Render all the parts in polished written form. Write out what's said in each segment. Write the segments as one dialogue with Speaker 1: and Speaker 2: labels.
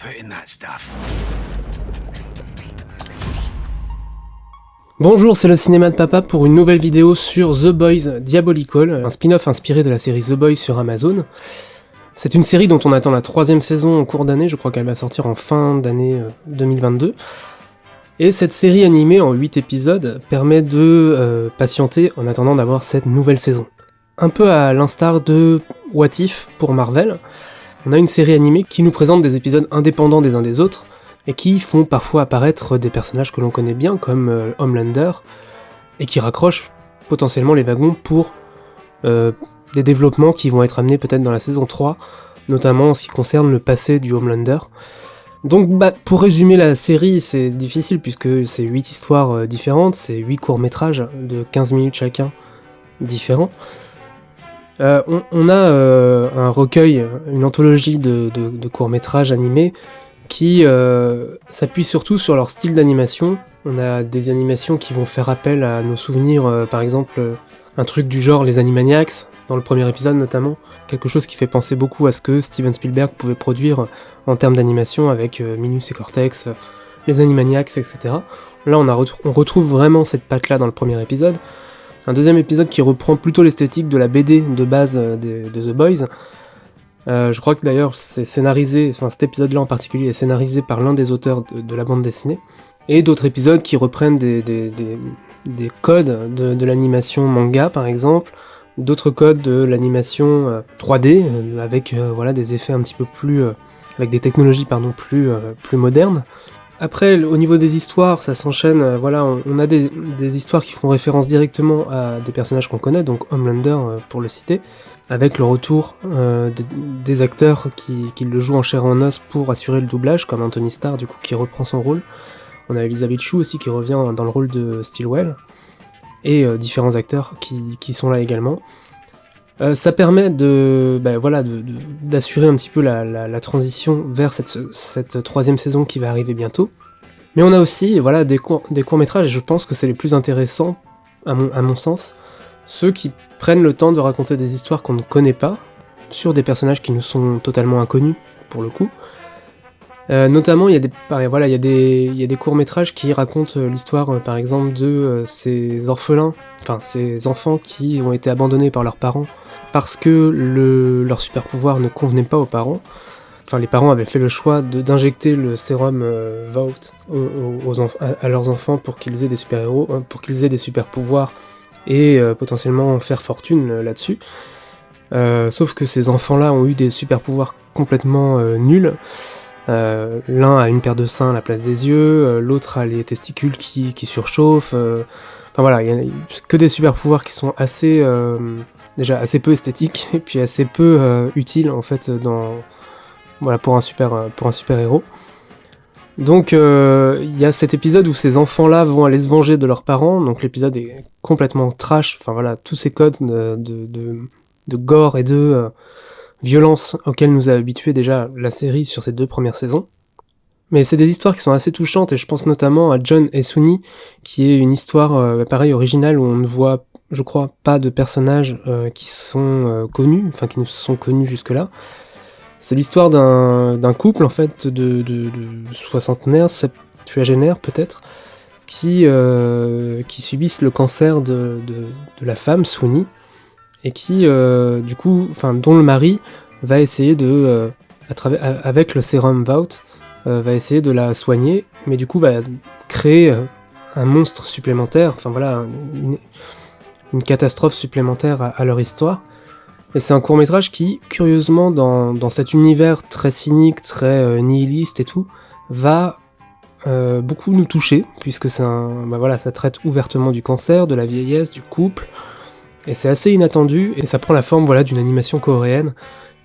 Speaker 1: put in that stuff?
Speaker 2: Bonjour, c'est le cinéma de papa pour une nouvelle vidéo sur The Boys Diabolical, un spin-off inspiré de la série The Boys sur Amazon. C'est une série dont on attend la 3ème saison en cours d'année, je crois qu'elle va sortir en fin d'année 2022. Et cette série animée en 8 épisodes permet de patienter en attendant d'avoir cette nouvelle saison. Un peu à l'instar de What If pour Marvel, on a une série animée qui nous présente des épisodes indépendants des uns des autres, et qui font parfois apparaître des personnages que l'on connaît bien, comme Homelander, et qui raccrochent potentiellement les wagons pour des développements qui vont être amenés peut-être dans la saison 3, notamment en ce qui concerne le passé du Homelander. Donc pour résumer la série, c'est difficile puisque c'est 8 histoires différentes, c'est 8 courts-métrages de 15 minutes chacun, différents. On a un recueil, une anthologie de courts-métrages animés qui s'appuie surtout sur leur style d'animation. On a des animations qui vont faire appel à nos souvenirs, par exemple un truc du genre les Animaniacs, dans le premier épisode notamment, quelque chose qui fait penser beaucoup à ce que Steven Spielberg pouvait produire en termes d'animation avec Minus et Cortex, les Animaniacs, etc. Là on retrouve vraiment cette patte-là dans le premier épisode. Un deuxième épisode qui reprend plutôt l'esthétique de la BD de base de The Boys. Je crois que d'ailleurs c'est scénarisé, enfin cet épisode-là en particulier est scénarisé par l'un des auteurs de la bande dessinée, et d'autres épisodes qui reprennent des codes de l'animation manga par exemple, d'autres codes de l'animation 3D, avec des effets un petit peu plus... avec des technologies plus modernes. Après, au niveau des histoires, ça s'enchaîne, on a des histoires qui font référence directement à des personnages qu'on connaît, donc Homelander pour le citer, avec le retour des acteurs qui le jouent en chair et en os pour assurer le doublage, comme Anthony Starr du coup qui reprend son rôle. On a Elizabeth Shue aussi qui revient dans le rôle de Stillwell, et différents acteurs qui sont là également. Ça permet d'assurer un petit peu la transition vers cette 3ème saison qui va arriver bientôt. Mais on a aussi des courts-métrages, et je pense que c'est les plus intéressants, à mon sens, ceux qui prennent le temps de raconter des histoires qu'on ne connaît pas, sur des personnages qui nous sont totalement inconnus, pour le coup. Notamment, il y a des courts-métrages qui racontent l'histoire, par exemple, de ces orphelins, enfin ces enfants qui ont été abandonnés par leurs parents parce que leur super-pouvoir ne convenait pas aux parents. Enfin, les parents avaient fait le choix d'injecter le sérum Vought à leurs enfants pour qu'ils aient des super-héros, pour qu'ils aient des super-pouvoirs et potentiellement faire fortune là-dessus. Sauf que ces enfants-là ont eu des super-pouvoirs complètement nuls. L'un a une paire de seins à la place des yeux, l'autre a les testicules qui surchauffent. Il y a que des super-pouvoirs qui sont déjà assez peu esthétiques et puis assez peu utiles en fait pour un super-héros. Donc il y a cet épisode où ces enfants-là vont aller se venger de leurs parents, donc l'épisode est complètement trash, tous ces codes de gore et de violence auxquelles nous a habitué déjà la série sur ces 2 premières saisons. Mais c'est des histoires qui sont assez touchantes, et je pense notamment à John et Sunny, qui est une histoire originale où on ne voit, je crois, pas de personnages qui sont connus, enfin qui nous sont connus jusque-là. C'est l'histoire d'un couple en fait de soixantenaires, septuagénaires peut-être, qui subissent le cancer de la femme, Sunny, et qui, dont le mari va essayer avec le sérum Vought, va essayer de la soigner, mais du coup va créer un monstre supplémentaire, une catastrophe supplémentaire à leur histoire. Et c'est un court-métrage qui, curieusement, dans cet univers très cynique, très nihiliste et tout, va beaucoup nous toucher, puisque ça traite ouvertement du cancer, de la vieillesse, du couple, et c'est assez inattendu, et ça prend la forme d'une animation coréenne,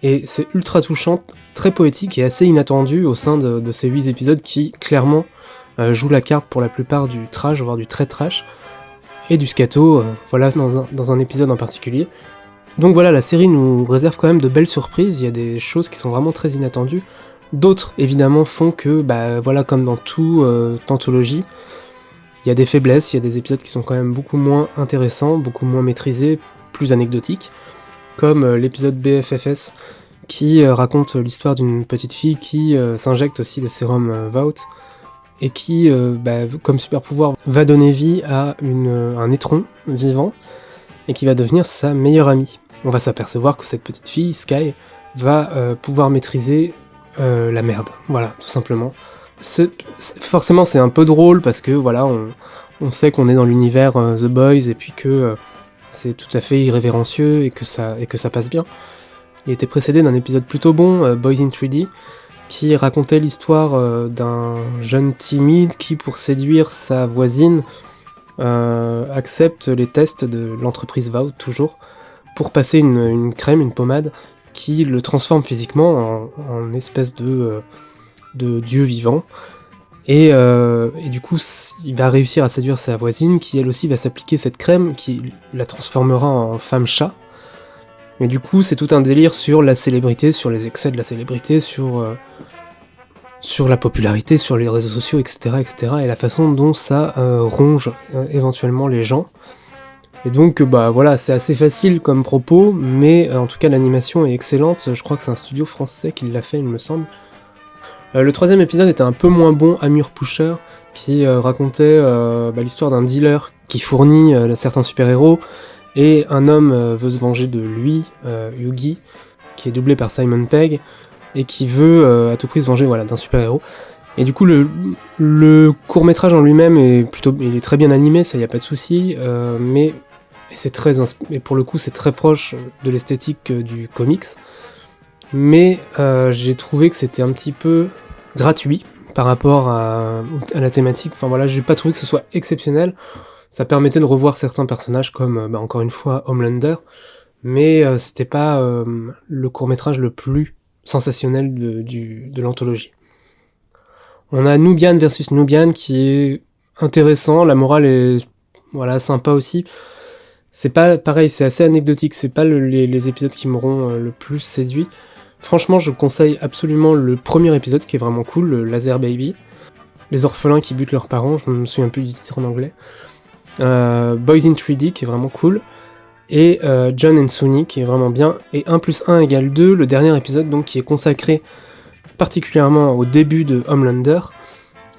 Speaker 2: et c'est ultra touchant, très poétique et assez inattendu au sein de ces 8 épisodes qui, clairement, jouent la carte pour la plupart du trash, voire du très trash, et du scato, dans un épisode en particulier. Donc la série nous réserve quand même de belles surprises, il y a des choses qui sont vraiment très inattendues, d'autres, évidemment, font que, comme dans toute anthologie, il y a des faiblesses, il y a des épisodes qui sont quand même beaucoup moins intéressants, beaucoup moins maîtrisés, plus anecdotiques, comme l'épisode BFFS, qui raconte l'histoire d'une petite fille qui s'injecte aussi le sérum Vault, et qui, comme super pouvoir, va donner vie à un étron vivant, et qui va devenir sa meilleure amie. On va s'apercevoir que cette petite fille, Sky, va pouvoir maîtriser la merde, voilà, tout simplement. Forcément c'est un peu drôle, parce que voilà, on sait qu'on est dans l'univers The Boys, et puis que c'est tout à fait irrévérencieux, et que ça passe bien. Il était précédé d'un épisode plutôt bon, Boys in 3D, qui racontait l'histoire d'un jeune timide qui, pour séduire sa voisine, accepte les tests de l'entreprise Vault, toujours, pour passer une crème, une pommade, qui le transforme physiquement en espèce de dieu vivant. Et du coup, il va réussir à séduire sa voisine, qui elle aussi va s'appliquer cette crème, qui la transformera en femme-chat. Et du coup, c'est tout un délire sur la célébrité, sur les excès de la célébrité, sur la popularité, sur les réseaux sociaux, etc., et la façon dont ça ronge éventuellement les gens. Et donc, voilà, c'est assez facile comme propos, mais en tout cas, l'animation est excellente. Je crois que c'est un studio français qui l'a fait, il me semble. Le troisième épisode était un peu moins bon, Amur Pusher, qui racontait l'histoire d'un dealer qui fournit certains super-héros, et un homme veut se venger de lui, Yugi, qui est doublé par Simon Pegg, et qui veut à tout prix se venger d'un super-héros. Et du coup, le court-métrage en lui-même il est très bien animé, ça y a pas de souci, mais pour le coup c'est très proche de l'esthétique du comics. Mais j'ai trouvé que c'était un petit peu gratuit par rapport à la thématique. Enfin voilà, j'ai pas trouvé que ce soit exceptionnel. Ça permettait de revoir certains personnages comme, encore une fois, Homelander, mais c'était pas le court-métrage le plus sensationnel de l'anthologie. On a Nubian versus Nubian qui est intéressant, la morale est sympa aussi. C'est pas pareil, c'est assez anecdotique, c'est pas les épisodes qui m'auront le plus séduit. Franchement, je conseille absolument le premier épisode qui est vraiment cool, le Laser Baby. Les orphelins qui butent leurs parents, je me souviens plus du titre en anglais. Boys in 3D qui est vraiment cool. Et John and Sunny qui est vraiment bien. Et 1+1 = 2, le dernier épisode donc qui est consacré particulièrement au début de Homelander.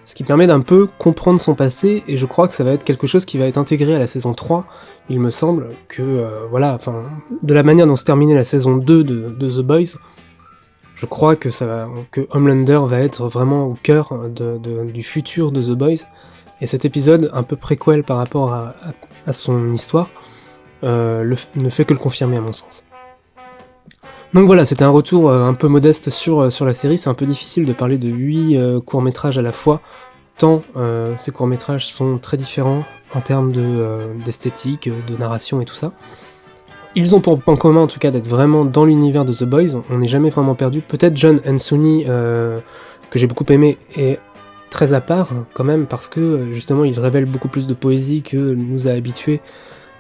Speaker 2: Ce qui permet d'un peu comprendre son passé, et je crois que ça va être quelque chose qui va être intégré à la saison 3. Il me semble que, de la manière dont se terminait la saison 2 de The Boys, je crois que Homelander va être vraiment au cœur du futur de The Boys, et cet épisode, un peu préquel par rapport à son histoire, ne fait que le confirmer à mon sens. Donc voilà, c'était un retour un peu modeste sur la série. C'est un peu difficile de parler de 8 courts-métrages à la fois, tant ces courts-métrages sont très différents en termes d'esthétique, de narration et tout ça. Ils ont pour point commun en tout cas d'être vraiment dans l'univers de The Boys, on n'est jamais vraiment perdu. Peut-être John and Sunny, que j'ai beaucoup aimé, est très à part quand même, parce que justement il révèle beaucoup plus de poésie que nous a habitués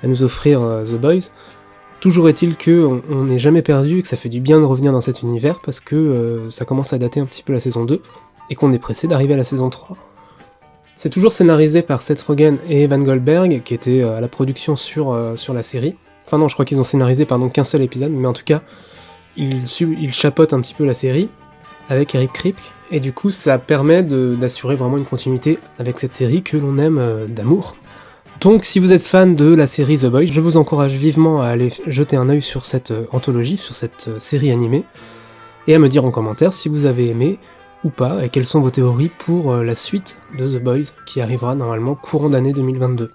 Speaker 2: à nous offrir The Boys. Toujours est-il qu'on n'est jamais perdu et que ça fait du bien de revenir dans cet univers, parce que ça commence à dater un petit peu la saison 2, et qu'on est pressé d'arriver à la saison 3. C'est toujours scénarisé par Seth Rogen et Evan Goldberg, qui étaient à la production sur la série. Enfin non, je crois qu'ils ont scénarisé qu'un seul épisode, mais en tout cas, ils chapeautent un petit peu la série, avec Eric Kripke, et du coup ça permet d'assurer vraiment une continuité avec cette série que l'on aime d'amour. Donc si vous êtes fan de la série The Boys, je vous encourage vivement à aller jeter un œil sur cette anthologie, sur cette série animée, et à me dire en commentaire si vous avez aimé ou pas, et quelles sont vos théories pour la suite de The Boys, qui arrivera normalement courant d'année 2022.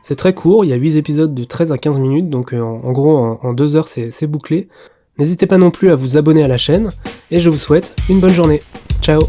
Speaker 2: C'est très court, il y a 8 épisodes de 13 à 15 minutes, donc en gros en 2 heures c'est bouclé. N'hésitez pas non plus à vous abonner à la chaîne, et je vous souhaite une bonne journée. Ciao!